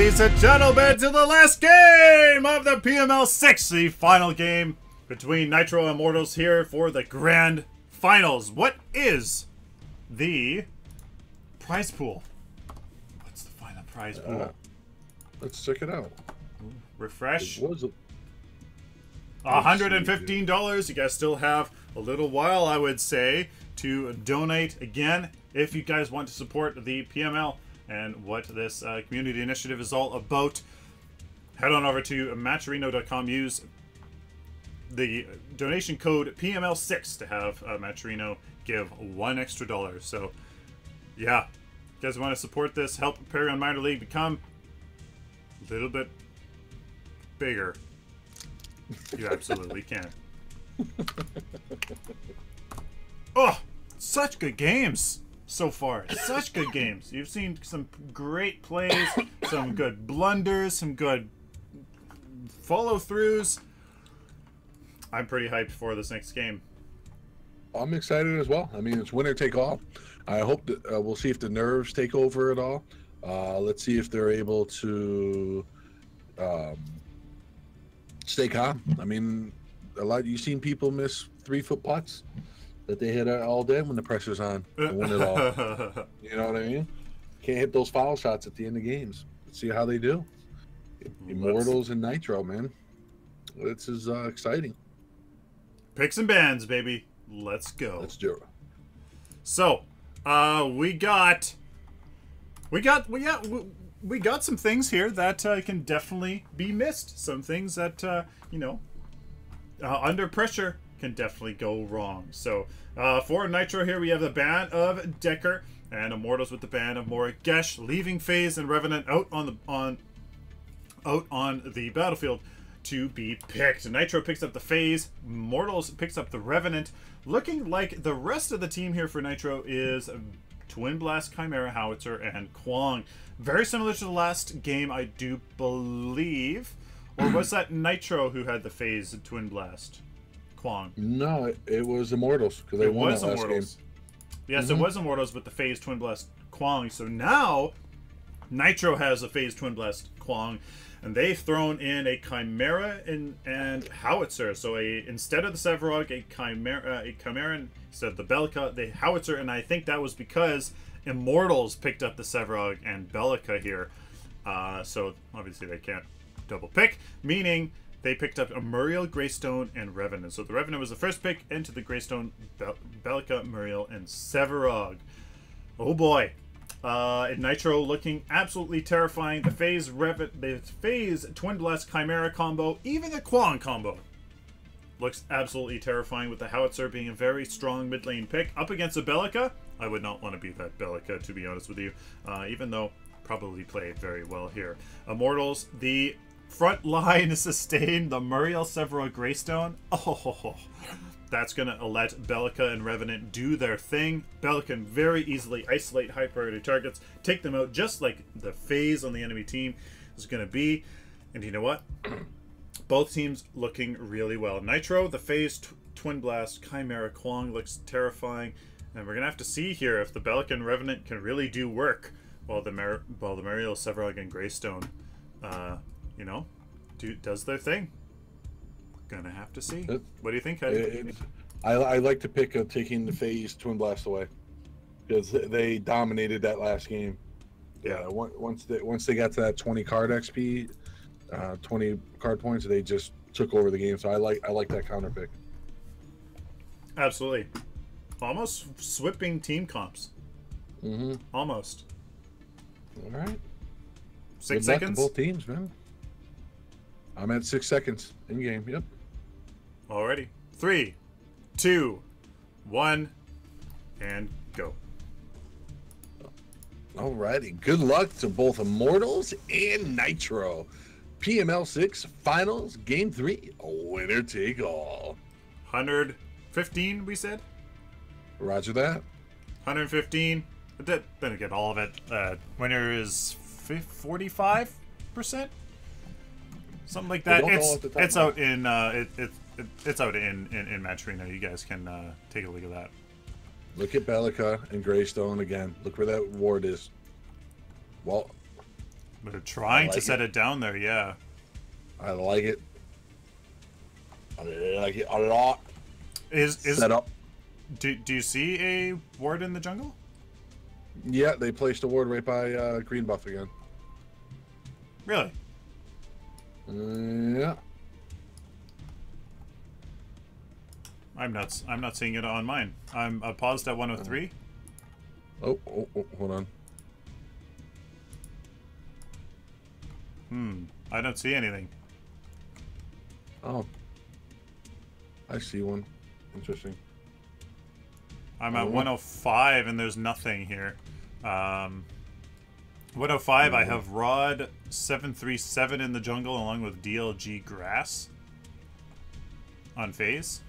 ladies and gentlemen, to the last game of the PML6, the final game between Nitro and Immortalz here for the grand finals. What is the prize pool? What's the final prize pool? Let's check it out. Refresh. What was it? $115. You guys still have a little while, I would say, to donate again if you guys want to support the PML and what this community initiative is all about. Head on over to matcherino.com. Use the donation code PML6 to have Matcherino give $1 extra. So, yeah, if you guys want to support this, help Paragon Minor League become a little bit bigger. You absolutely can. Oh, such good games so far. Such good games. You've seen some great plays, some good blunders, some good follow-throughs. I'm pretty hyped for this next game. I'm excited as well. I mean, it's winner take all. I hope that we'll see if the nerves take over at all. Let's see if they're able to stay calm. I mean, you've seen people miss 3-foot putts that they hit all day when the pressure's on to win it all. You know what I mean? Can't hit those foul shots at the end of games. Let's see how they do. Immortalz and Nitro, man. This is exciting. Picks and bans, baby. Let's go. Let's do it. So, we got some things here that can definitely be missed. Some things that you know, under pressure can definitely go wrong. So, for Nitro here, we have the ban of Decker and Immortalz with the ban of Morigesh, leaving FaZe and Revenant out on the battlefield to be picked. Nitro picks up the FaZe, Immortalz picks up the Revenant. Looking like the rest of the team here for Nitro is Twin Blast, Chimera, Howitzer, and Kwong. Very similar to the last game, I do believe. Or was that Nitro who had the FaZe Twin Blast? Kwong. No, it was Immortalz because they won that last game. Yes, it was Immortalz with the FaZe Twin Blast Kwong. So now Nitro has a FaZe Twin Blast Kwong, and they've thrown in a Chimera and Howitzer. So instead of the Sevarog, a Chimera instead of the Bellica, the Howitzer, and I think that was because Immortalz picked up the Sevarog and Bellica here. So obviously they can't double pick, meaning they picked up a Muriel, Greystone, and Revenant. So the Revenant was the first pick into the Greystone, Bellica, Muriel, and Sevarog. Oh boy. Nitro looking absolutely terrifying. The FaZe Twin Blast Chimera combo, even the Kwong combo, looks absolutely terrifying, with the Howitzer being a very strong mid lane pick up against a Bellica. I would not want to be that Bellica, to be honest with you, even though probably played very well here. Immortalz, the front line sustained the Muriel, Sevarog, Greystone. Oh, that's going to let Bellica and Revenant do their thing. Bellica can very easily isolate high priority targets, take them out just like the FaZe on the enemy team is going to be. And you know what? Both teams looking really well. Nitro, the FaZe Twin Blast, Chimera, Kwong looks terrifying. And we're going to have to see here if the Bellica and Revenant can really do work while the Muriel, Sevarog, and Greystone, you know, does their thing. Gonna have to see. What do you think, Heidi? I like to pick of taking the FaZe Twin Blast away because they dominated that last game. Yeah, once they got to that 20 card XP, 20 card points, they just took over the game. So I like that counter pick. Absolutely, almost sweeping team comps. Almost. All right. 6 seconds. Both teams, man. I'm at 6 seconds in game. Yep. Alrighty. 3, 2, 1, and go. Alrighty. Good luck to both Immortalz and Nitro. PML6 Finals Game 3. Winner take all. 115, we said? Roger that. 115. Then again, all of it. Winner is 45%? Something like that. It's out in it's out in Matcherino. You guys can take a look at that. Look at Bellica and Greystone again. Look where that ward is. Well, They're trying to set it down there, yeah. I like it. I like it a lot. Is set up. Do you see a ward in the jungle? Yeah, they placed a ward right by green buff again. Really? Yeah. I'm not seeing it on mine. I'm paused at 103. Oh, hold on. I don't see anything. Oh. I see one. Interesting. I'm at 105 and there's nothing here. 105, I have Rod 737 in the jungle along with DLG Grass on phase.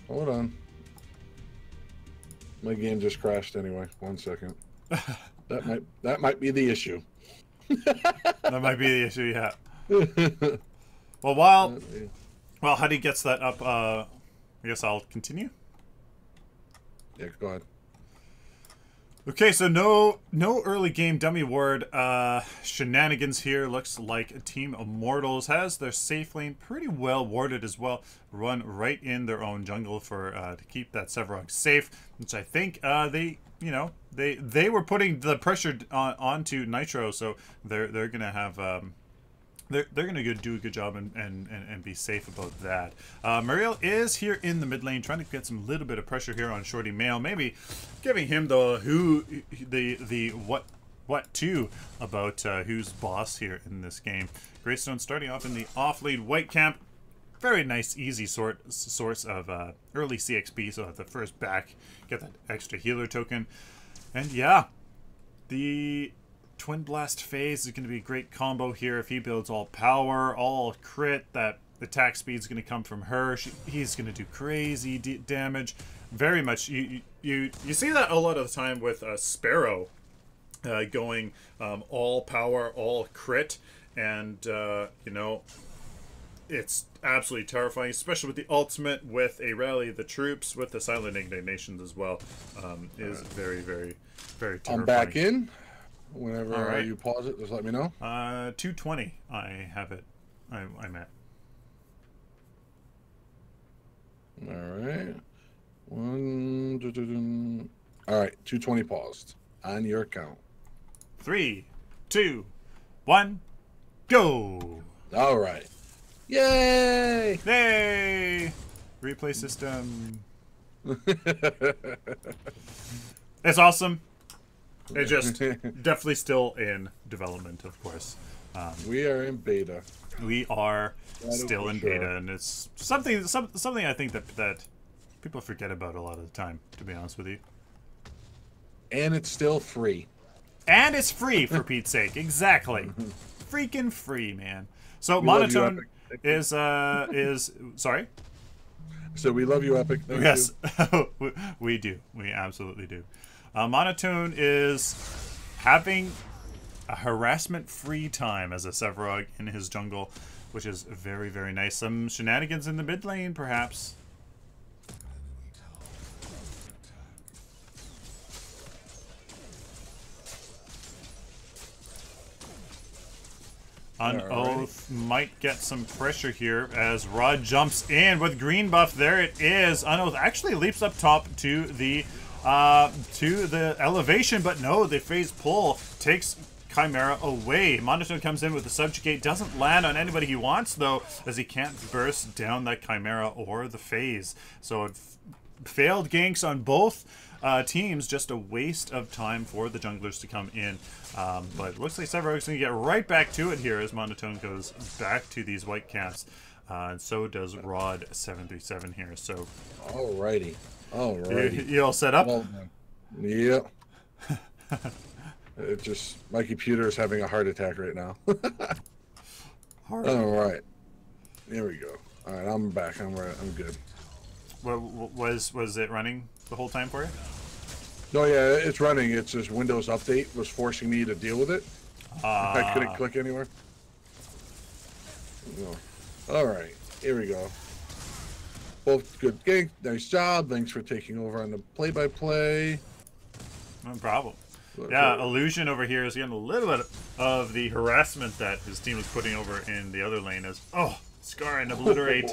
Hold on. My game just crashed anyway. 1 second. that might be the issue. That might be the issue, yeah. Well, while Huddy gets that up, I guess I'll continue. Yeah, go ahead. Okay, so no early game dummy ward shenanigans here. Looks like Team Immortalz has their safe lane pretty well warded as well. Run right in their own jungle for to keep that Sevarog safe, which I think they were putting the pressure onto Nitro, so they're gonna have they're gonna do a good job and be safe about that. Muriel is here in the mid lane trying to get some little bit of pressure here on Shorty Mail, maybe giving him the what to about who's boss here in this game. Greystone starting off in the off lane white camp. Very nice, easy source of early CXP, so at the first back, get that extra healer token. And yeah, the Twin Blast phase is going to be a great combo here if he builds all power, all crit. That attack speed is going to come from her. He's going to do crazy damage. Very much, you see that a lot of the time with Sparrow going all power, all crit, and you know, it's absolutely terrifying, especially with the ultimate, with a rally of the troops, with the silent ignitions as well. Is very, very, very terrifying. I'm back in. Whenever you pause it, just let me know. 220, I have it. I'm at. All right. All right, 220 paused on your count. 3, 2, 1, go! All right. Yay! Yay! Replay system. It's awesome. It's just definitely still in development, of course. We are in beta. We are still in beta, and it's something I think that people forget about a lot of the time, to be honest with you. And it's still free. And it's free, for Pete's sake. Exactly. Freaking free, man. So Monotone is sorry? So we love you, Epic. Thank yes, we do. We absolutely do. Monotone is having a harassment-free time as a Sevarog in his jungle, which is very, very nice. Some shenanigans in the mid lane, perhaps. Unoath might get some pressure here as Rod jumps in with green buff. There it is. Unoath actually leaps up top to the elevation, but no, the phase pull takes Chimera away. Monotone comes in with the subjugate, doesn't land on anybody he wants though, as he can't burst down that Chimera or the phase. So it failed ganks on both teams, just a waste of time for the junglers to come in. But it looks like Sevarog's going to get right back to it here as Monotone goes back to these white camps. And so does Rod 737 here. So, alrighty. Alrighty. You all set up? Well, yeah. It just, my computer is having a heart attack right now. Alright. Here we go. Alright, I'm back. I'm good. Was it running the whole time for you? No, yeah, it's running. It's just Windows Update was forcing me to deal with it. I couldn't click anywhere. No. Alright, here we go. Both good gank. Nice job. Thanks for taking over on the play-by-play. No problem. Yeah, Illusion over here is getting a little bit of the harassment that his team was putting over in the other lane. As Scar and Obliterate,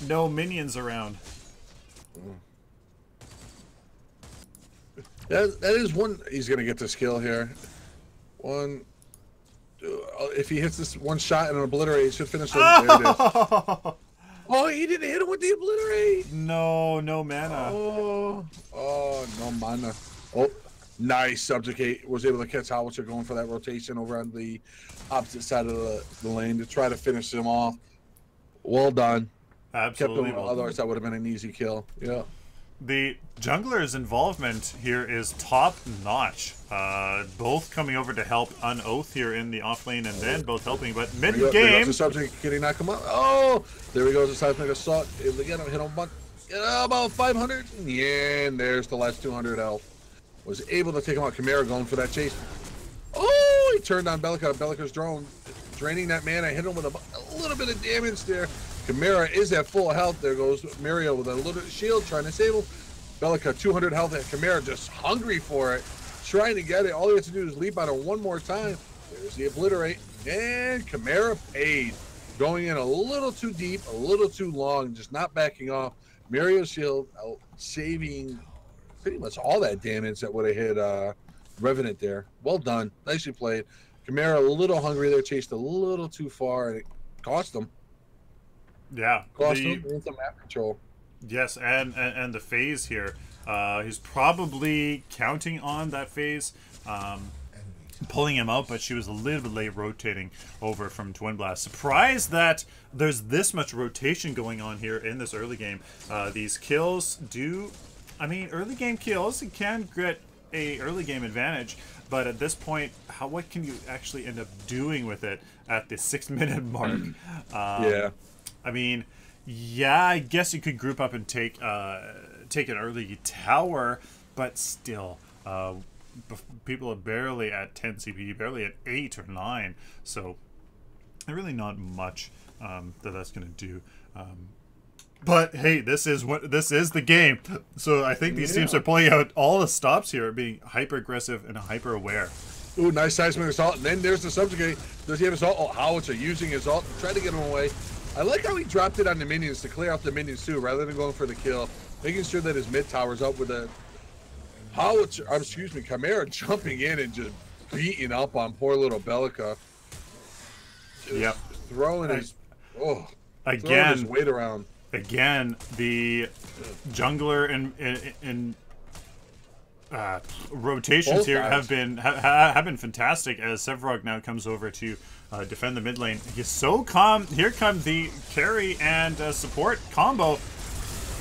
no minions around. That is one. He's gonna get this kill here. One. If he hits this one shot and an Obliterate, he should finish it. There it is. Oh, he didn't hit him with the Obliterate. No mana. Oh, no mana. Oh, nice. Subjugate was able to catch Howitzer going for that rotation over on the opposite side of the lane to try to finish him off. Well done. Absolutely. Kept him, otherwise, that would have been an easy kill. Yeah. The jungler's involvement here is top-notch. Both coming over to help Unoath here in the off lane, and then both helping. But mid-game... There goes the subject. Can he knock him out? Oh! There he goes. The seismic assault. Able to get him, hit him about 500. Yeah, and there's the last 200 health. Was able to take him out. Chimera going for that chase. Oh! He turned on Belica. Belica's drone. Draining that mana. Hit him with a little bit of damage there. Chimera is at full health. There goes Mario with a little shield trying to save him. Belica 200 health, and Chimera just hungry for it, trying to get it. All he has to do is leap on it one more time. There's the Obliterate, and Chimera paid. Going in a little too deep, a little too long, just not backing off. Mario's shield saving pretty much all that damage that would have hit Revenant there. Well done. Nicely played. Chimera a little hungry there, chased a little too far, and it cost him. Yeah, cost him the map control. Yes, and the phase here. He's probably counting on that phase, pulling him out, but she was a little bit late rotating over from Twin Blast. Surprised that there's this much rotation going on here in this early game. These kills do, I mean, early game kills, it can get a early game advantage, but at this point, what can you actually end up doing with it at the 6-minute mark? Yeah. I mean, yeah, I guess you could group up and take an early tower, but still, people are barely at 10 CP, barely at 8 or 9, so really not much that's going to do. But hey, this is the game. So I think these teams are pulling out all the stops here, being hyper aggressive and hyper aware. Ooh, nice seismic assault, and then there's the subjugate. Does he have assault? Oh, Howitzer using his ult, trying to get him away. I like how he dropped it on the minions to clear out the minions too, rather than going for the kill. Making sure that his mid tower's up with a Howitzer, excuse me, Chimera jumping in and just beating up on poor little Belica. Yep. Throwing his again his weight around. Again, the jungler and rotations here have been fantastic, as Sevarog now comes over to defend the mid lane. He's so calm. Here comes the carry and support combo.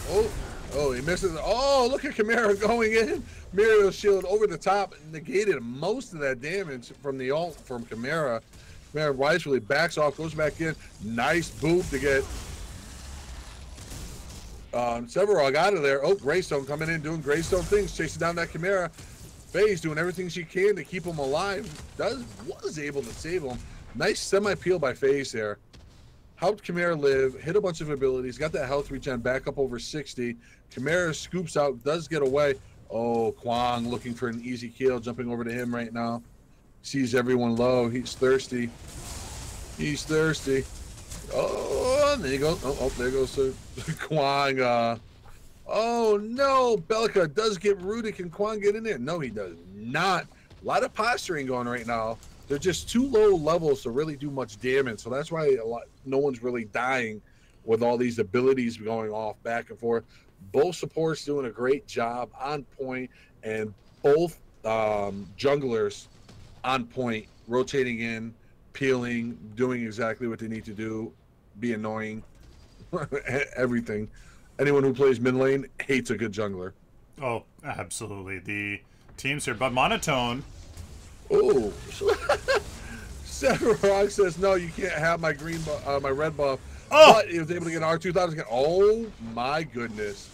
Oh, he misses. Oh, look at Chimera going in. Mario's shield over the top negated most of that damage from the ult from Chimera. Chimera wisely backs off, goes back in. Nice boot to get Sevarog out of there. Oh, Greystone coming in, doing Greystone things, chasing down that Chimera. FaZe doing everything she can to keep him alive. Was able to save him. Nice semi-peel by FaZe there. Helped Chimera live, hit a bunch of abilities, got that health regen back up over 60. Chimera scoops out, does get away. Oh, Kwang looking for an easy kill, jumping over to him right now. Sees everyone low. He's thirsty. He's thirsty. Oh, and there you go. Oh, there goes Kwang. Oh, no. Belica does get rooted. Can Kwang get in there? No, he does not. A lot of posturing going right now. They're just too low levels to really do much damage. So that's why no one's really dying with all these abilities going off back and forth. Both supports doing a great job, on point, and both junglers on point, rotating in, peeling, doing exactly what they need to do, be annoying, everything. Anyone who plays mid lane hates a good jungler. Oh, absolutely. The teams here, but Monotone. Oh, Sevarog says no, you can't have my green, my red buff. Oh! But he was able to get R2000 again. Oh my goodness!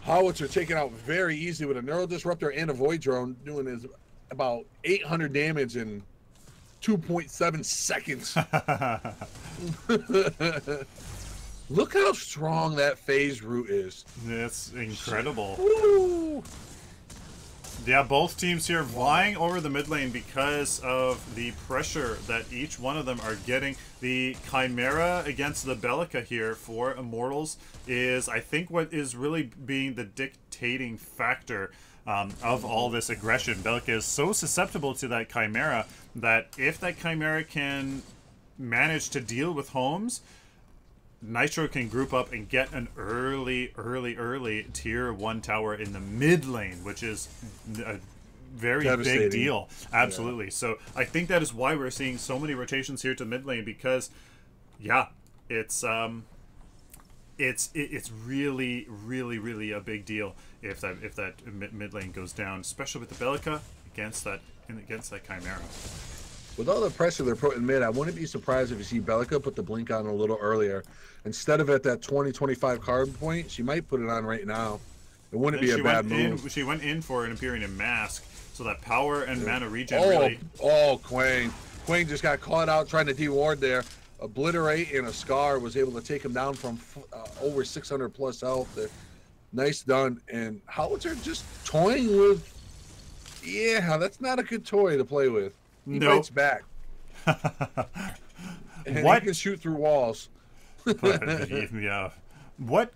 Howitzer taken out very easily with a Neural Disruptor and a Void Drone, doing his about 800 damage in 2.7 seconds. Look how strong that phase root is. It's incredible. Woo. Yeah, both teams here vying over the mid lane because of the pressure that each one of them are getting. The Chimera against the Bellica here for Immortalz is, I think, what is really being the dictating factor of all this aggression. Bellica is so susceptible to that Chimera that if that Chimera can manage to deal with Homes, Nitro can group up and get an early tier 1 tower in the mid lane, which is a very big deal. Absolutely. Yeah. So I think that is why we're seeing so many rotations here to mid lane, because yeah, it's really a big deal if that mid lane goes down, especially with the Bellica against that Chimera. With all the pressure they're putting mid, I wouldn't be surprised if you see Bellica put the blink on a little earlier. Instead of at that 20-25 card point, she might put it on right now. It wouldn't be a bad move. She went in for an Empyrean Mask, so that power and mana regen really... Oh, Quang. Quang just got caught out trying to de-ward there. Obliterate and a Scar was able to take him down from over 600 plus health there. Nice done. And Howitzer just toying with... Yeah, that's not a good toy to play with. He fights back. And what? He can shoot through walls. But, yeah. What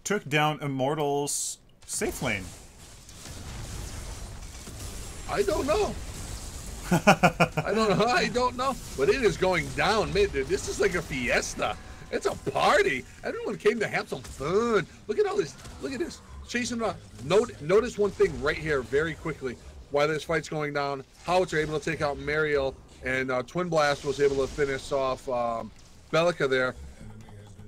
took down Immortalz safe lane? I don't know. I don't know. But it is going down mid. This is like a fiesta. It's a party. Everyone came to have some fun. Look at all this. Look at this. Chasing around. Notice one thing right here very quickly. While this fight's going down, Howitzer able to take out Mariel, and Twin Blast was able to finish off Bellica there.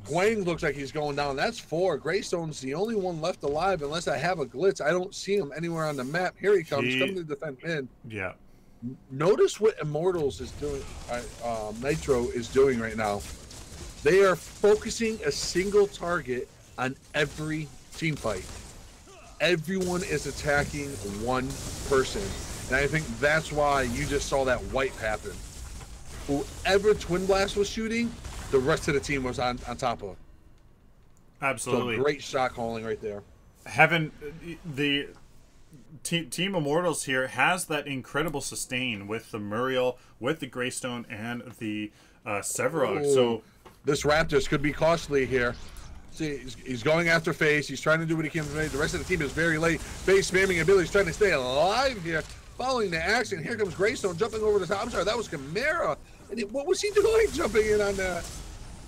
Quang looks like he's going down. That's 4. Greystone's the only one left alive, unless I have a glitch. I don't see him anywhere on the map. Here he comes, coming to defend mid. Yeah. Notice what Immortalz is doing, Nitro is doing right now. They are focusing a single target on every team fight. Everyone is attacking one person. And I think that's why you just saw that wipe happen. Whoever Twin Blast was shooting, the rest of the team was on top of. Absolutely. So great shot calling right there. The Team Immortalz here has that incredible sustain with the Muriel, with the Greystone, and the Severog. So this Raptors could be costly here. See, he's going after FaZe. He's trying to do what he can. The rest of the team is very late. FaZe spamming abilities, trying to stay alive here. Following the action, here comes Greystone jumping over the top. I'm sorry, that was Chimera. And what was he doing jumping in on that?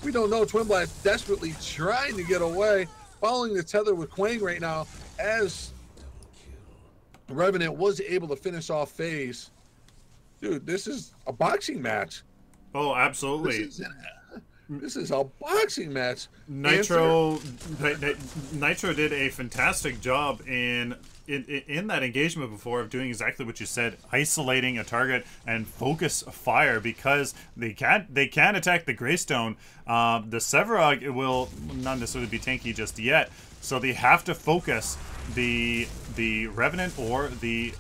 We don't know. Twin Blast desperately trying to get away. Following the tether with Quang right now, as Revenant was able to finish off FaZe. Dude, this is a boxing match. Oh, absolutely. This is a boxing match. Nitro did a fantastic job in that engagement before of doing exactly what you said, isolating a target and focus fire, because they can attack the Greystone. The Severog will not necessarily be tanky just yet, so they have to focus the Revenant or the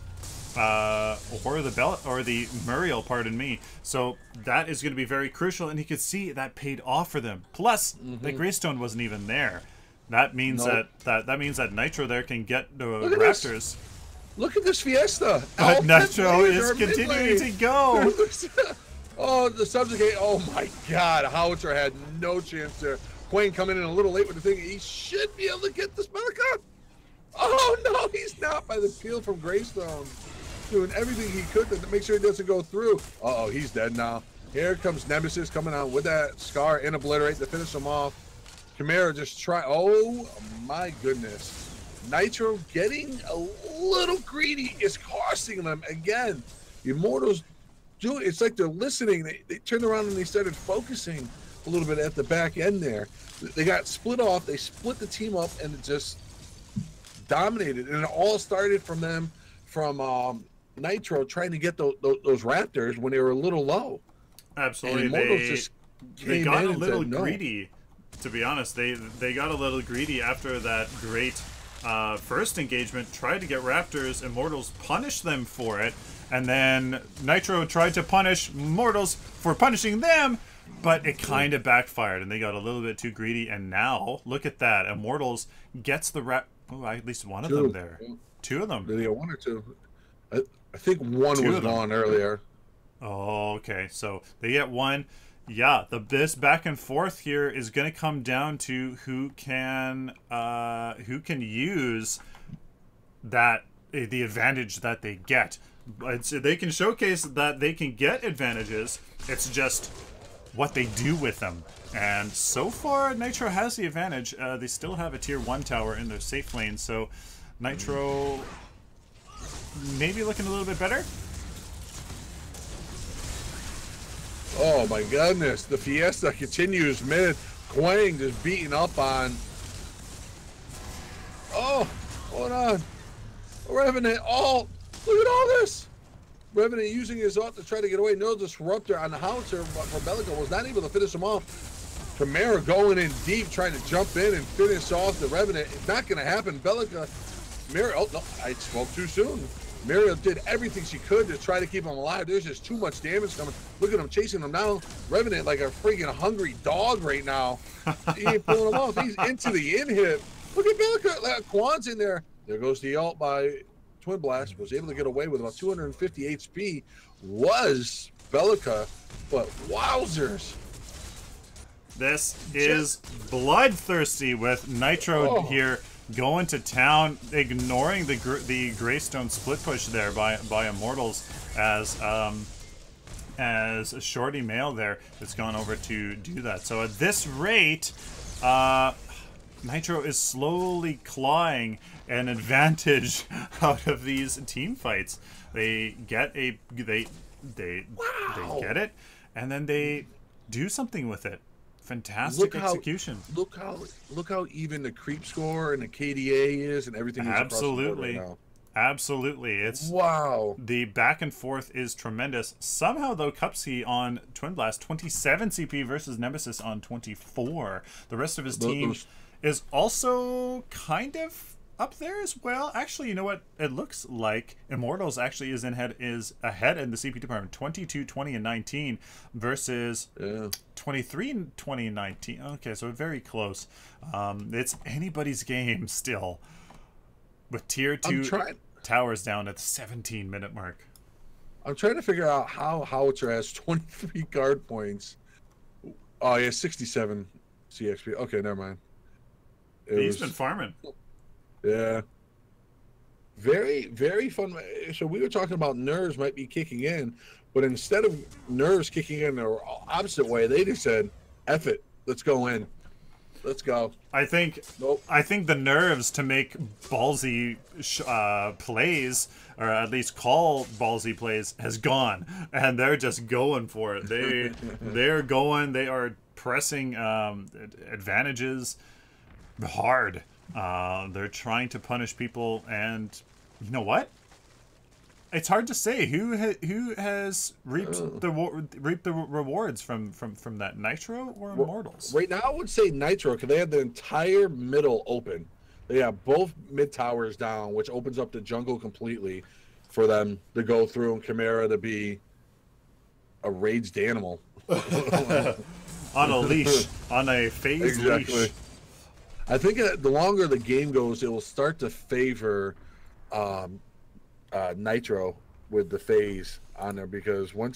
Muriel, pardon me. So that is going to be very crucial, and you could see that paid off for them. Plus, the Greystone wasn't even there. That means that means that Nitro there can get the Raptors. Look at this fiesta. But Nitro is continuing to go. Oh, the subjugate. Oh my God, Howitzer had no chance there. Quang coming in a little late with the thing. He should be able to get this Bellica. Oh no, he's not, by the peel from Greystone. Doing everything he could to make sure he doesn't go through. Uh-oh, he's dead now. Here comes Nemesis coming out with that Scar and Obliterate to finish him off. Chimera just try. Oh my goodness. Nitro getting a little greedy is costing them again. Immortalz do it's like they're listening. They turned around and they started focusing a little bit at the back end there. They got split off. They split the team up and it just dominated. And it all started from them, from Nitro trying to get those Raptors when they were a little low. Absolutely. They got a little greedy. To be honest, they got a little greedy after that great first engagement. Tried to get Raptors. Immortalz punished them for it, and then Nitro tried to punish Immortalz for punishing them, but it kind of backfired, and they got a little bit too greedy. And now look at that, Immortalz gets the at least one of them there. 2 of them. Did he get 1 or 2? I think 1 was gone earlier. Oh, okay. So they get 1. Yeah, this back and forth here is going to come down to who can use that the advantage that they get. They can showcase that they can get advantages. It's just what they do with them. And so far, Nitro has the advantage. They still have a tier 1 tower in their safe lane, so Nitro maybe looking a little bit better. Oh my goodness, the Fiesta continues mid. Quang just beating up on. Oh, hold on. Revenant, oh, look at all this. Revenant using his ult to try to get away. No disruptor on the howitzer, but Bellica was not able to finish him off. Chimera going in deep, trying to jump in and finish off the Revenant. It's not going to happen. Bellica, Mira, oh no, I spoke too soon. Mira did everything she could to try to keep him alive. There's just too much damage coming. Look at him chasing him down. Revenant like a freaking hungry dog right now. He ain't pulling him off. He's into the in-hit. Look at Bellica. Quan's in there. There goes the ult by Twin Blast. Was able to get away with about 250 HP. Was Bellica, but wowzers. This is bloodthirsty with Nitro here going to town, ignoring the Greystone split push there by Immortalz as a shorty male there has gone over to do that. So at this rate, Nitro is slowly clawing an advantage out of these team fights. They get they get it, and then they do something with it. Fantastic execution. Look how even the creep score and the KDA is and everything. Absolutely, right now. Absolutely. It's wow. The back and forth is tremendous. Somehow though, Cupsy on Twin Blast 27 CP versus Nemesis on 24. The rest of his team is also kind of up there as well. Actually, you know what? It looks like Immortalz actually is ahead in the CP department. 22, 20, and 19 versus 23, 20, and 19. Okay, so very close. It's anybody's game still. With tier 2 towers down at the 17-minute mark. I'm trying to figure out how Howitzer has 23 guard points. Oh, yeah, 67 CXP. Okay, never mind. He's been farming. Yeah. Very, very fun. So we were talking about nerves might be kicking in, but instead of nerves kicking in the opposite way, they just said, F it, let's go in. Let's go. I think the nerves to make ballsy plays, or at least call ballsy plays, has gone, and they're just going for it. They're going. They are pressing advantages hard. They're trying to punish people, and you know what? It's hard to say who has reaped the rewards from that, Nitro or Immortalz. Right now, I would say Nitro, because they have the entire middle open. They have both mid towers down, which opens up the jungle completely for them to go through, and Chimera to be a raged animal on a leash, on a phase leash. I think the longer the game goes, it will start to favor Nitro with the phase on there, because when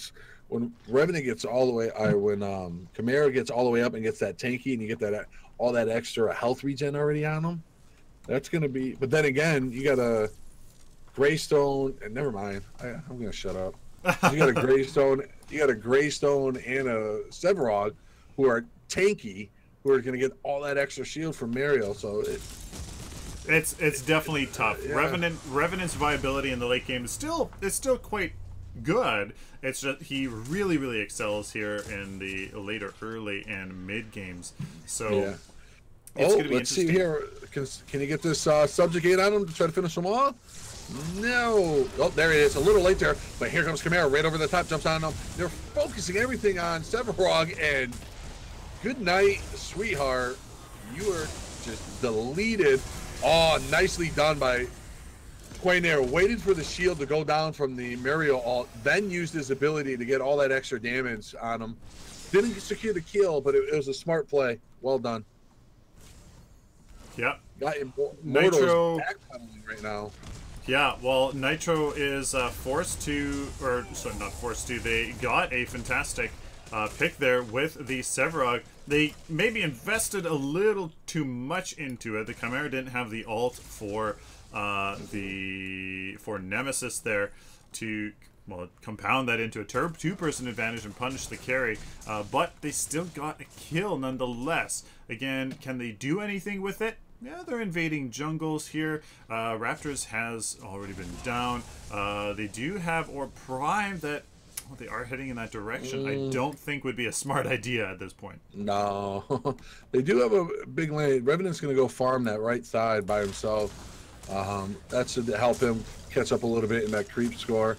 Revenant gets all the way, when Chimera gets all the way up and gets that tanky, and you get all that extra health regen already on them, that's gonna be. But then again, you got a Greystone, and never mind. I'm gonna shut up. You got a Greystone, and a Sevarog, who are tanky, who are going to get all that extra shield from Mario. So it's definitely tough. Yeah. Revenant's viability in the late game is still quite good. It's just he really excels here in the later, early, and mid games. So yeah. It's going to be let's see here. Can you get this subjugate on him to try to finish him off? No. Oh, there it is. A little late there, but here comes Chimera right over the top, jumps on him. They're focusing everything on Sevarog, and good night, sweetheart. You are just deleted. Oh, nicely done by Quang there. Waited for the shield to go down from the Mario ult, then used his ability to get all that extra damage on him. Didn't secure the kill, but it was a smart play. Well done. Yep. Got Nitro backpedaling right now. Yeah, well, Nitro is forced to, or sorry, not forced to, they got a fantastic pick there with the Sevarog. They maybe invested a little too much into it. The Chimera didn't have the ult for Nemesis there to, well, compound that into a two-person advantage and punish the carry, but they still got a kill nonetheless. Again, can they do anything with it? Yeah, they're invading jungles here. Raptors has already been down. They do have Orb Prime that, well, they are heading in that direction. I don't think would be a smart idea at this point. No. They do have a big lane. Revenant's going to go farm that right side by himself. That should help him catch up a little bit in that creep score.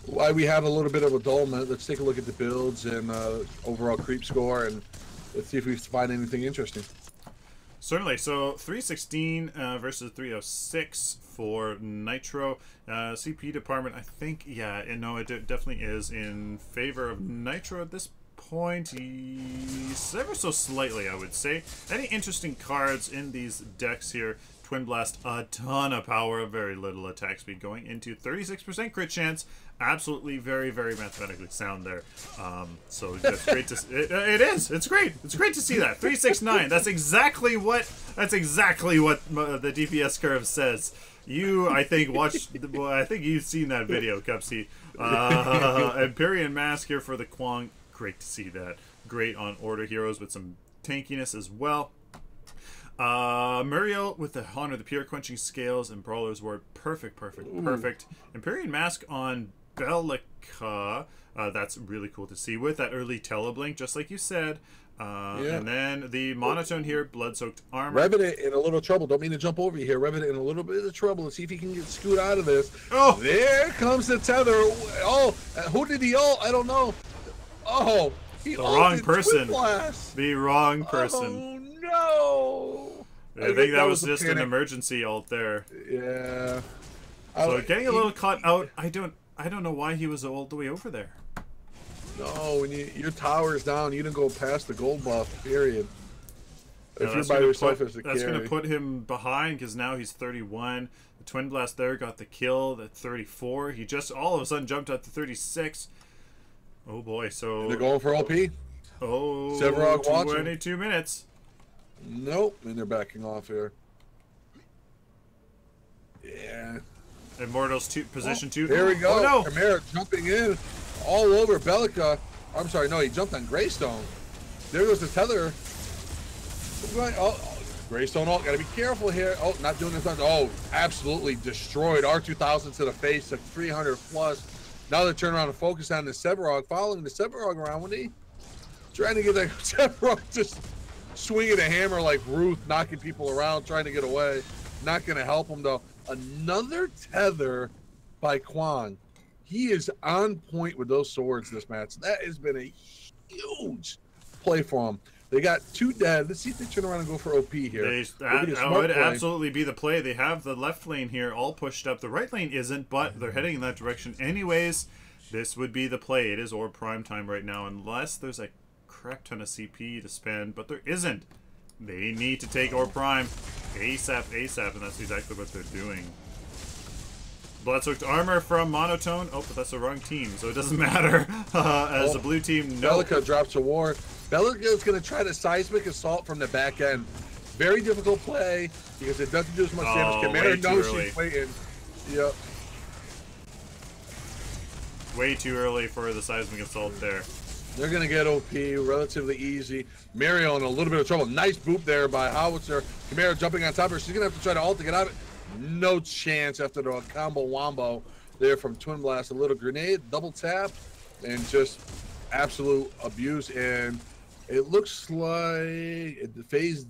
Why we have a little bit of a dullment, let's take a look at the builds and overall creep score, and let's see if we find anything interesting. Certainly. So 316 versus 306 for Nitro. CP department, I think, yeah, no, it definitely is in favor of Nitro at this point. He's ever so slightly, I would say. Any interesting cards in these decks here? Twin Blast, a ton of power, very little attack speed, going into 36% crit chance. Absolutely very, very mathematically sound there. So that's great to it is. It's great. It's great to see that. 369. That's exactly what the DPS curve says. I think I think you've seen that video, Cupsy. Empyrean Mask here for the Kwang. Great to see that. Great on Order Heroes with some tankiness as well. Muriel with the Honor the Pure, Quenching Scales, and Brawler's Ward. Perfect. Empyrean Mask on Bellica. That's really cool to see with that early Teleblink, just like you said. And then the monotone here, Blood-Soaked Armor. Revenant in a little trouble. Don't mean to jump over you here. Revenant in a little bit of trouble. Let's see if he can get scoot out of this. Oh! There comes the tether. Oh, who did he ult? I don't know. Oh, he the wrong person. Blast. The wrong person. Oh, no. I think that was just an emergency ult there. Yeah. So getting a little caught out. I don't know why he was all the way over there. No, when your tower is down, you don't go past the gold buff, period. If you're by yourself as a carry. That's going to put him behind, because now he's 31. The Twin Blast there got the kill at 34. He just all of a sudden jumped up to 36. Oh boy, so... They're going for OP. Oh, Sevarog 22 minutes. Nope, and they're backing off here. Yeah. Immortalz position 2. There we go. Oh, no. Chimera jumping in all over Bellica. I'm sorry, no, he jumped on Greystone. There goes the tether. Oh, Greystone ult. Got to be careful here. Oh, not doing this. Oh, absolutely destroyed. R2000 to the face at 300 plus. Now they turn around and focus on the Sevarog, following the Sevarog around when he trying to get that Sevarog just swinging a hammer like Ruth, knocking people around, trying to get away. Not going to help him though. Another tether by Kwang. He is on point with those swords this match. That has been a huge play for him. They got 2 dead. Let's see if they turn around and go for OP here. That would absolutely be the play. They have the left lane here all pushed up. The right lane isn't, but they're heading in that direction anyways. This would be the play. It is Orb Prime time right now, unless there's a crap ton of CP to spend, but there isn't. They need to take Orb Prime ASAP, and that's exactly what they're doing. Blood-Soaked Armor from Monotone. Oh, but that's the wrong team, so it doesn't matter. As the blue team, no. Bellica drops a ward. Bellica is going to try to seismic assault from the back end. Very difficult play because it doesn't do as much damage. Chimera knows she's waiting. Yep. Way too early for the seismic assault there. They're going to get OP relatively easy. Mario in a little bit of trouble. Nice boop there by Howitzer. Chimera jumping on top of her. She's going to have to try to ult to get out of it. No chance after the combo wombo there from Twin Blast. A little grenade, double tap, and just absolute abuse. And it looks like the phase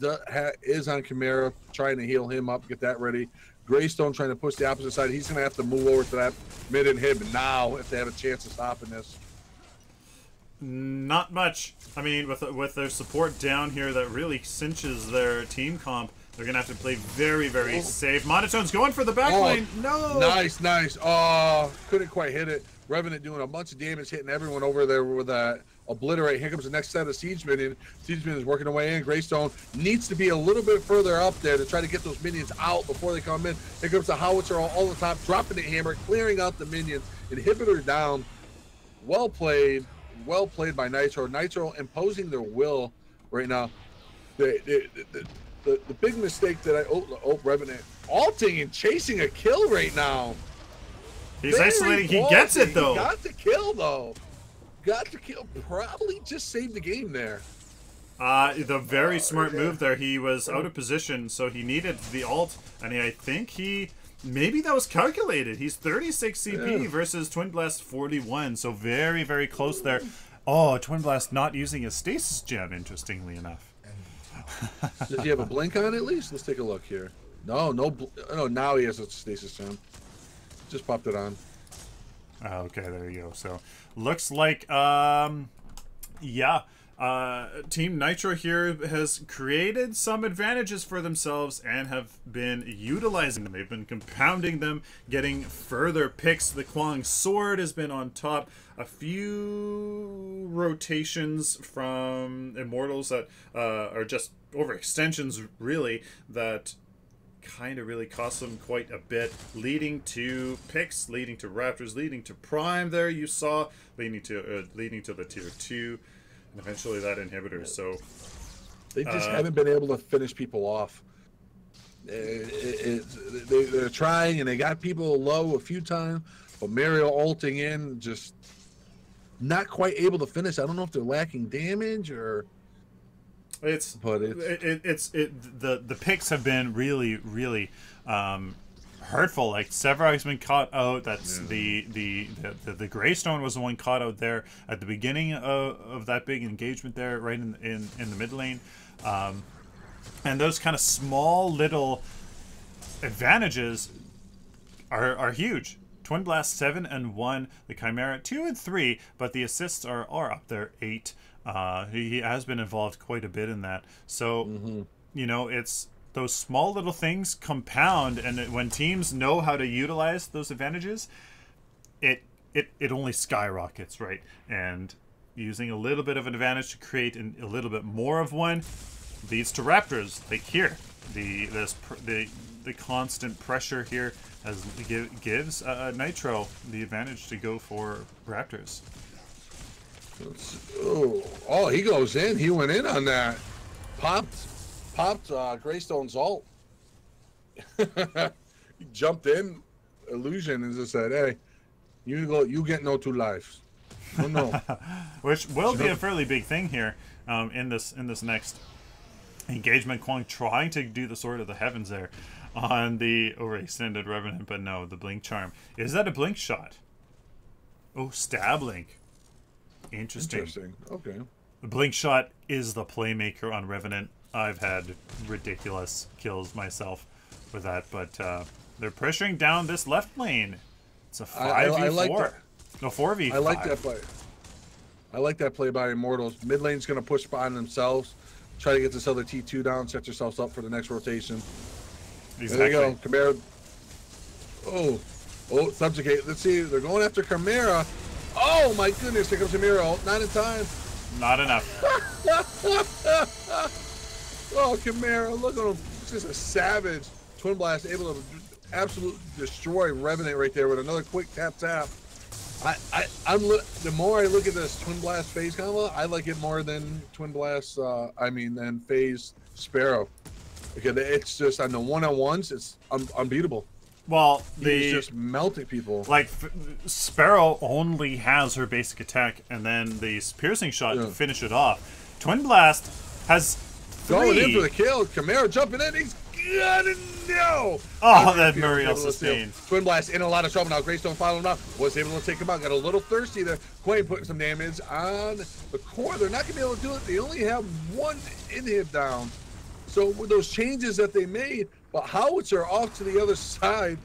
is on Chimera, trying to heal him up, get that ready. Greystone trying to push the opposite side. He's going to have to move over to that mid inhib now if they have a chance of stopping this. Not much. I mean, with their support down here that really cinches their team comp, they're going to have to play very, very safe. Monotone's going for the back lane. No! Nice. Oh, couldn't quite hit it. Revenant doing a bunch of damage, hitting everyone over there with that obliterate. Here comes the next set of siege minions. Siege minions working their way in. Greystone needs to be a little bit further up there to try to get those minions out before they come in. Here comes the howitzer all the top, dropping the hammer, clearing out the minions. Inhibitor down. Well played by Nitro. Nitro imposing their will right now. The big mistake that Revenant ulting and chasing a kill right now. He's isolating. He gets it though. He got the kill though. Got the kill. Probably just saved the game there. The very smart move there. He was out of position, so he needed the ult, and I think maybe that was calculated. He's 36 CP versus Twin Blast 41, so very, very close there. Oh, Twin Blast not using his stasis gem, interestingly enough. Does he have a blink on at least? Let's take a look here. No, now he has a stasis gem. Just popped it on. Okay, there you go. So, looks like, Team Nitro here has created some advantages for themselves and have been utilizing them. They've been compounding them, getting further picks. The Kwang Sword has been on top. A few rotations from Immortalz that are just overextensions, really, that kind of really cost them quite a bit, leading to picks, leading to Raptors, leading to Prime there, you saw, leading to the tier 2. And eventually that inhibitor, so... They just haven't been able to finish people off. They're trying, and they got people low a few times, but Mario ulting in, just not quite able to finish. I don't know if they're lacking damage or... The picks have been really, really hurtful. Like Sevarog's been caught out. That's the Greystone was the one caught out there at the beginning of that big engagement there, right in the mid lane. And those kind of small little advantages are huge. Twin Blast 7 and 1, the Chimera 2 and 3, but the assists are up there 8. He has been involved quite a bit in that. So you know, it's those small little things compound, and when teams know how to utilize those advantages, it only skyrockets, right? And using a little bit of an advantage to create a little bit more of one leads to Raptors. Like here, the constant pressure here gives Nitro the advantage to go for Raptors. Oh, he goes in. He went in on that. Popped Greystone's ult. He jumped in, illusion, and just said, "Hey, you get no 2 lives." Oh no. Which will be a fairly big thing here in this next engagement. Kwang trying to do the Sword of the Heavens there on the overextended Revenant, but no, the Blink Charm. Is that a Blink shot? Oh, Stab Link. Interesting. Okay. The Blink shot is the playmaker on Revenant. I've had ridiculous kills myself with that, but they're pressuring down this left lane. It's a 5v4. No, 4v5. I like that play. I like that play by Immortalz. Mid lane's going to push behind themselves, try to get this other T2 down, set yourselves up for the next rotation. Exactly. There you go. Chimera. Oh, subjugate. Let's see. They're going after Chimera. Oh my goodness, here comes Chimera. Not in time. Not enough. Oh, Chimera, look at him. He's just a savage. Twin Blast able to absolutely destroy Revenant right there with another quick tap. The more I look at this Twin Blast phase combo, I like it more than Twin Blast, than phase Sparrow. Because it's just on the one-on-ones, it's unbeatable. Well, he's just melting people. Like, Sparrow only has her basic attack and then the piercing shot to finish it off. Twin Blast has 3. Going in for the kill. Chimera jumping in. He's gonna know. Oh, that Muriel sustained. Twin Blast in a lot of trouble now. Greystone following him out. Was able to take him out. Got a little thirsty there. Quayne putting some damage on the core. They're not gonna be able to do it. They only have 1 inhib down. So with those changes that they made, but howitzer off to the other side,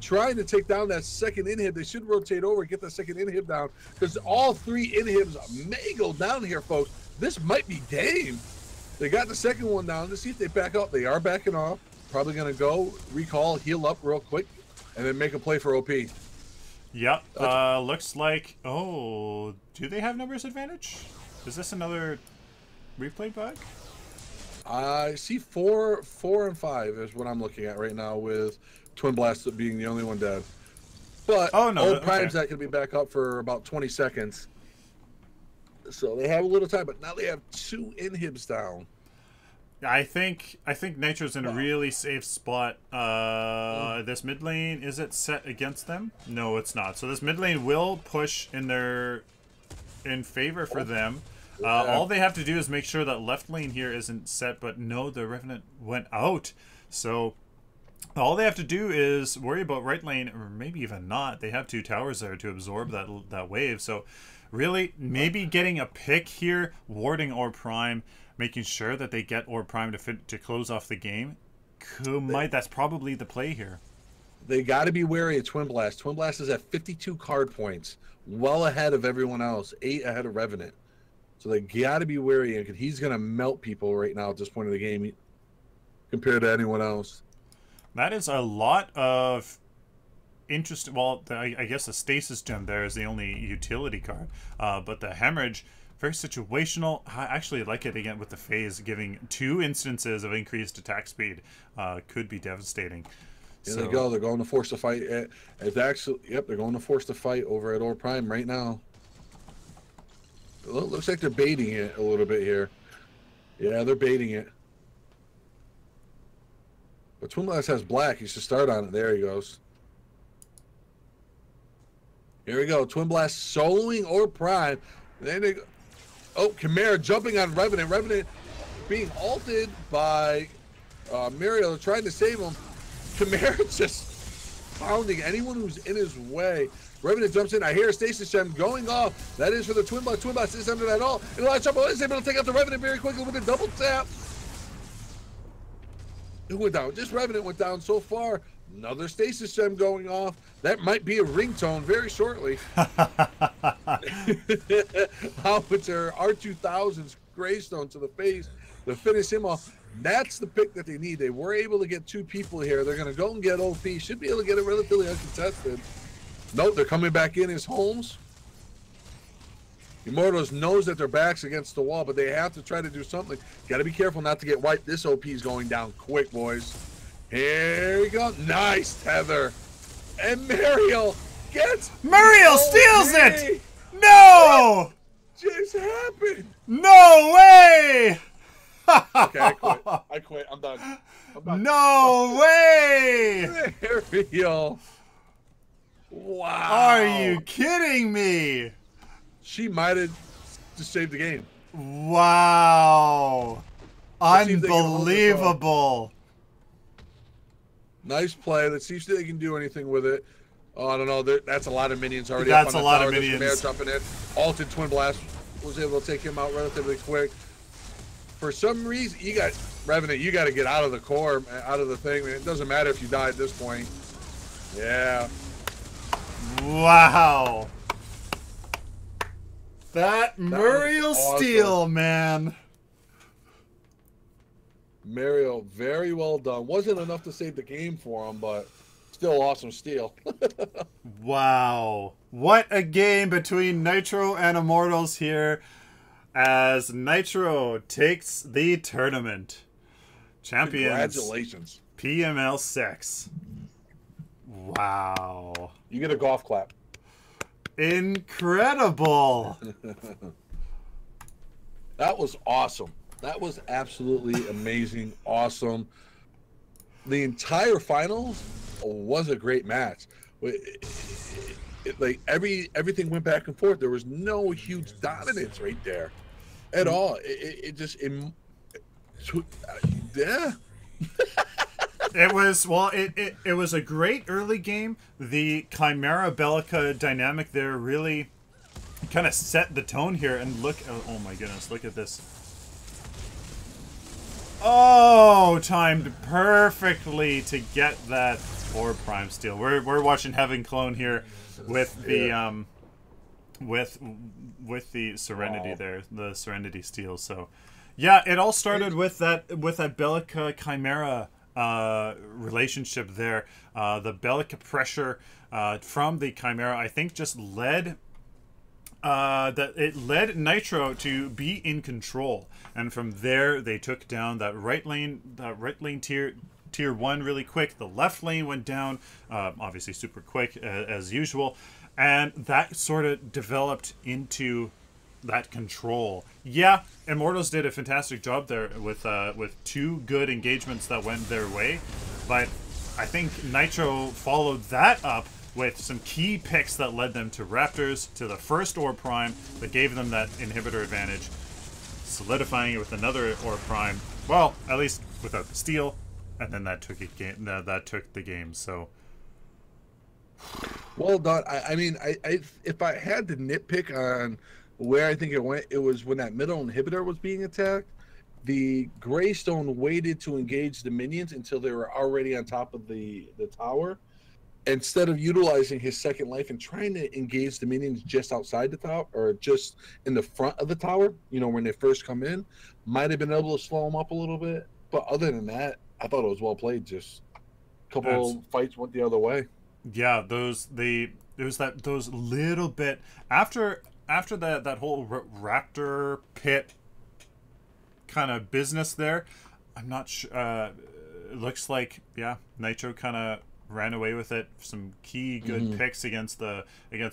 trying to take down that second inhib. They should rotate over and get that second inhib down, because all 3 inhibs may go down here, folks. This might be game. They got the second one down. Let's see if they back up. They are backing off. Probably going to go, recall, heal up real quick, and then make a play for OP. Yep. Looks like... Oh, do they have numbers advantage? Is this another replay bug? I see 4, 4, and 5 is what I'm looking at right now, with Twin Blast being the only one dead. But Old Prime's not going to be back up for about 20 seconds. So they have a little time, but now they have 2 inhibs down. I think Nitro's in a really safe spot. This mid lane, is it set against them? No, it's not. So this mid lane will push in favor for them. All they have to do is make sure that left lane here isn't set, but no, the Revenant went out. So all they have to do is worry about right lane, or maybe even not. They have 2 towers there to absorb that wave. So really, maybe getting a pick here, warding Orb Prime, making sure that they get Orb Prime to close off the game. That's probably the play here. They got to be wary of Twin Blast. Twin Blast is at 52 card points, well ahead of everyone else, 8 ahead of Revenant. So they got to be wary, because he's going to melt people right now at this point of the game compared to anyone else. That is a lot of interesting. Well, I guess the Stasis Gem there is the only utility card. But the Hemorrhage, very situational. I actually like it again with the phase, giving 2 instances of increased attack speed. Could be devastating. Here they go. They're going to force the fight. It's actually, yep, they're going to force the fight over at Orb Prime right now. It looks like they're baiting it a little bit here. Yeah, they're baiting it. But Twin Blast has black. He should start on it. There he goes. Here we go. Twin Blast soloing Orb Prime. Then they go. Oh, Chimera jumping on Revenant. Revenant being ulted by Muriel, trying to save him. Chimera just pounding anyone who's in his way. Revenant jumps in. I hear a Stasis Gem going off. That is for the Twin Blast. Twin Blast is under that all. And Elijah is able to take out the Revenant very quickly with a double tap. Who went down? Just Revenant went down so far. Another Stasis Gem going off. That might be a ringtone very shortly. Howitzer R2000's Greystone to the face to finish him off. That's the pick that they need. They were able to get 2 people here. They're going to go and get OP. Should be able to get it relatively uncontested. Nope, they're coming back in as Holmes. Immortalz knows that their back's against the wall, but they have to try to do something. Got to be careful not to get wiped. This OP is going down quick, boys. Here we go. Nice tether. And Muriel gets... Muriel steals it! No! What just happened? No way! Okay, I quit. I'm done. No way! Muriel. Wow. Are you kidding me? She might have just saved the game. Wow. Unbelievable. Nice play. Let's see if they can do anything with it. Oh, I don't know. That's a lot of minions already. That's a lot of minions. Jumping in. Alted Twin Blast was able to take him out relatively quick. For some reason, you got Revenant. You got to get out of the core, out of the thing. It doesn't matter if you die at this point. Yeah. Wow. That Muriel awesome. steal, man. Muriel, very well done. Wasn't enough to save the game for him, but still awesome steal. Wow. What a game between Nitro and Immortalz here, as Nitro takes the tournament. Champions. Congratulations. PML6. Wow. You get a golf clap. Incredible. That was awesome. That was absolutely amazing, awesome. The entire finals was a great match. Like everything went back and forth. There was no huge dominance right there at all. Yeah. It was a great early game. The Chimera Bellica dynamic there really kind of set the tone here. And look, oh my goodness, look at this. Oh, timed perfectly to get that Orb Prime steal. We're watching Heaven Clone here with the with the Serenity there, the Serenity steal. So yeah, it all started with that Bellica Chimera relationship there. The Bellica pressure from the Chimera, I think, just led that it led Nitro to be in control, and from there they took down that right lane tier 1 really quick. The left lane went down, obviously super quick as usual, and that sort of developed into that control. Yeah, Immortalz did a fantastic job there with 2 good engagements that went their way, but I think Nitro followed that up with some key picks that led them to Raptors, to the first Orb Prime that gave them that inhibitor advantage, solidifying it with another Orb Prime, well, at least without the steal, and then that took that took the game. So well done. I mean, if I had to nitpick on where I think it went, it was when that middle inhibitor was being attacked. The Greystone waited to engage the minions until they were already on top of the tower, instead of utilizing his second life and trying to engage the minions just outside the tower or just in the front of the tower, you know, when they first come in. Might have been able to slow them up a little bit, but other than that, I thought it was well played. Just a couple fights went the other way. Yeah, those little bit after that whole Raptor pit kind of business there. I'm not sure. It looks like, yeah, Nitro kind of ran away with it. Some key good picks against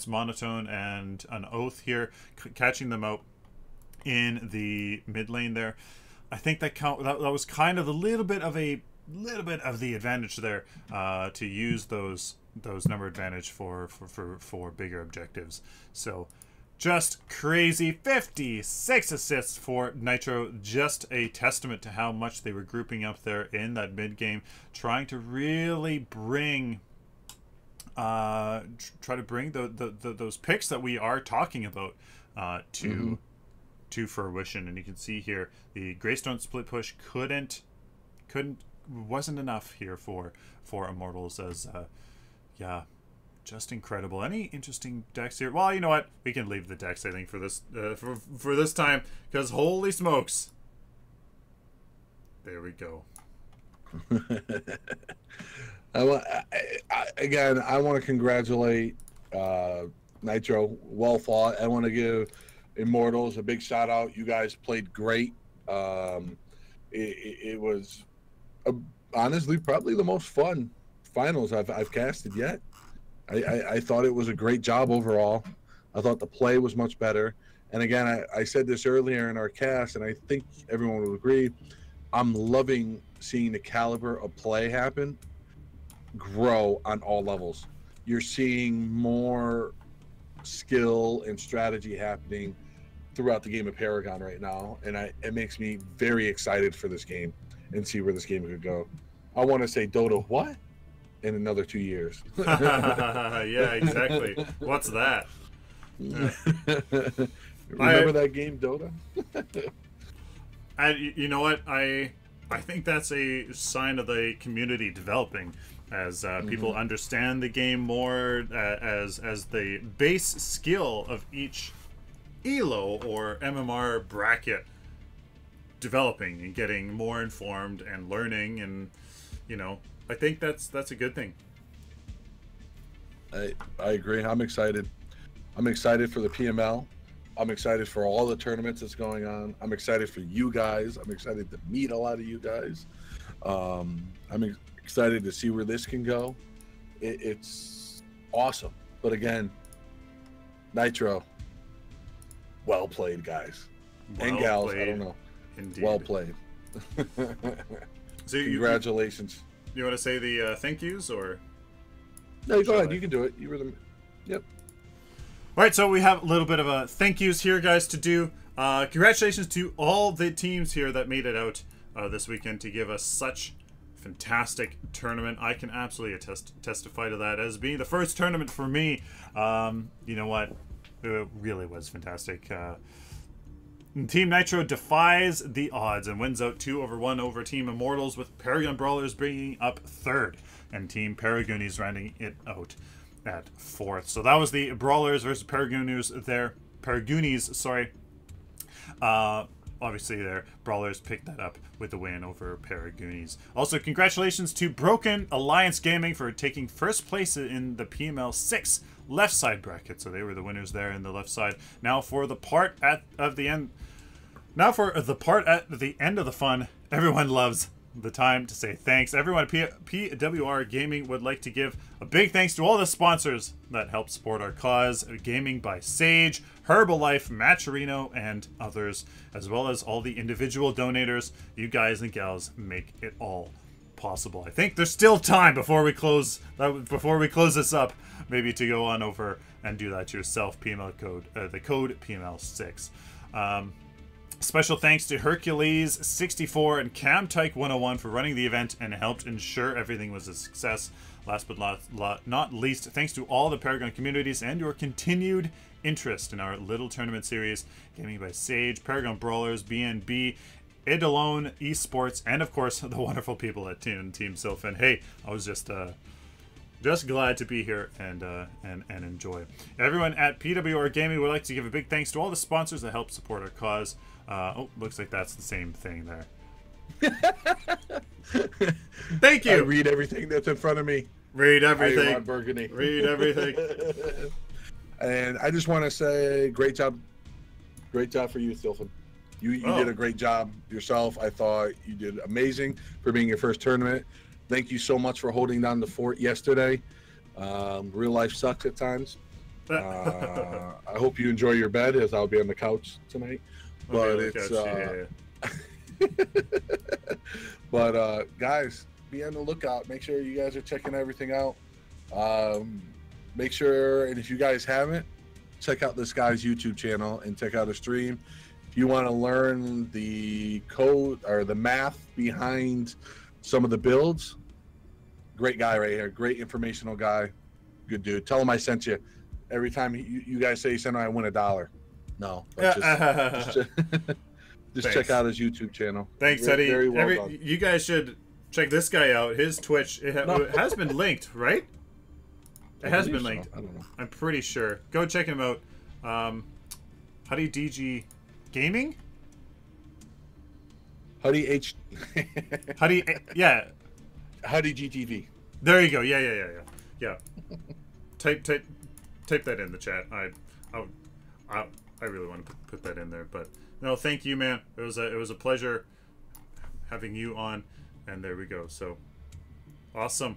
Monotone and an Oath here, catching them out in the mid lane there. I think that was kind of a little bit of the advantage there, to use those number advantage for bigger objectives. So just crazy. 56 assists for Nitro. Just a testament to how much they were grouping up there in that mid game, trying to really bring those picks that we are talking about to fruition. And you can see here the Greystone split push wasn't enough here for Immortalz, as yeah, just incredible. Any interesting decks here? Well, you know what? We can leave the decks, I think, for this for this time, because holy smokes. There we go. I want to congratulate Nitro. Well fought. I want to give Immortalz a big shout out. You guys played great. It was honestly probably the most fun finals I've casted yet. I thought it was a great job overall. I thought the play was much better. And again, I said this earlier in our cast, and I think everyone would agree, I'm loving seeing the caliber of play grow on all levels. You're seeing more skill and strategy happening throughout the game of Paragon right now, and it makes me very excited for this game and see where this game could go. I want to say Dota what? In another 2 years. Yeah, exactly. What's that? Remember that game, Dota? You know what? I think that's a sign of the community developing, as people understand the game more, as the base skill of each ELO or MMR bracket developing and getting more informed and learning, and you know, I think that's a good thing. I agree. I'm excited. I'm excited for the PML. I'm excited for all the tournaments that's going on. I'm excited for you guys. I'm excited to meet a lot of you guys. I'm excited to see where this can go. It's awesome. But again, Nitro, well played, guys. And gals, I don't know. Indeed. Well played. So congratulations. You want to say the thank yous, or? No, go ahead. You can do it. You were the... Yep. All right, so we have a little bit of a thank yous here, guys, to do. Congratulations to all the teams here that made it out this weekend to give us such fantastic tournament. I can absolutely testify to that as being the first tournament for me. You know what? It really was fantastic. Team Nitro defies the odds and wins out 2-1 over Team Immortalz, with Paragon Brawlers bringing up third, and Team Paragoonies rounding it out at fourth. So that was the Brawlers versus Paragoonies there. Paragoonies, sorry. obviously their Brawlers picked that up with the win over Paragoonies. Also, congratulations to Broken Alliance Gaming for taking first place in the PML6 left side bracket. So they were the winners there in the left side. Now for the part at the end of the fun, everyone loves the time to say thanks. Everyone at PWR Gaming would like to give a big thanks to all the sponsors that help support our cause. Gaming by Sage, Herbalife, Matcherino, and others, as well as all the individual donators. You guys and gals make it all possible. I think there's still time before we close this up, maybe to go on over and do that yourself. PML code, the code PML6. Special thanks to Hercules64 and CamTyke101 for running the event and helped ensure everything was a success. Last but not least, thanks to all the Paragon communities and your continued interest in our little tournament series. Gaming by Sage, Paragon Brawlers, BNB, Idalone Esports, and of course the wonderful people at Team Sylphin. Hey, I was just glad to be here and enjoy. Everyone at PWR Gaming would like to give a big thanks to all the sponsors that help support our cause. Oh, looks like that's the same thing there. Thank you. I read everything that's in front of me. Read everything. Ron Burgundy. Read everything. And I just want to say, great job for you, Sylphin. You did a great job yourself. I thought you did amazing for being your first tournament. Thank you so much for holding down the fort yesterday. Real life sucks at times. I hope you enjoy your bed, as I'll be on the couch tonight. But but guys, be on the lookout. Make sure you guys are checking everything out. Make sure, and if you guys haven't, check out this guy's YouTube channel and check out his stream. If you want to learn the code or the math behind some of the builds, great guy right here. Great informational guy. Good dude. Tell him I sent you. Every time you guys say you sent him, I win $1. No, just check out his YouTube channel. Thanks, Eddie. Very well done. You guys should check this guy out. His Twitch it has been linked, right? It has been linked. I don't know. I'm pretty sure. Go check him out. Huddy DG Gaming. Huddy yeah. Huddy GTV. There you go. Yeah. Type that in the chat. I really want to put that in there, but no, thank you, man. It was a pleasure having you on, and there we go. So awesome.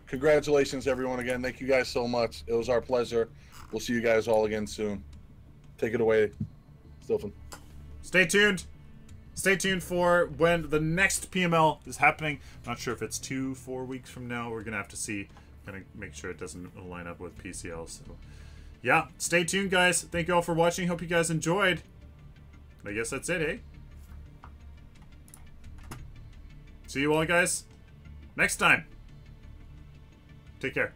Congratulations, everyone, again. Thank you guys so much. It was our pleasure. We'll see you guys all again soon. Take it away, Sylphin. Stay tuned. Stay tuned for when the next PML is happening. Not sure if it's 2-4 weeks from now. We're gonna have to see. Gonna make sure it doesn't line up with PCL. So yeah, stay tuned, guys. Thank you all for watching. Hope you guys enjoyed. I guess that's it, hey? See you all, guys, next time. Take care.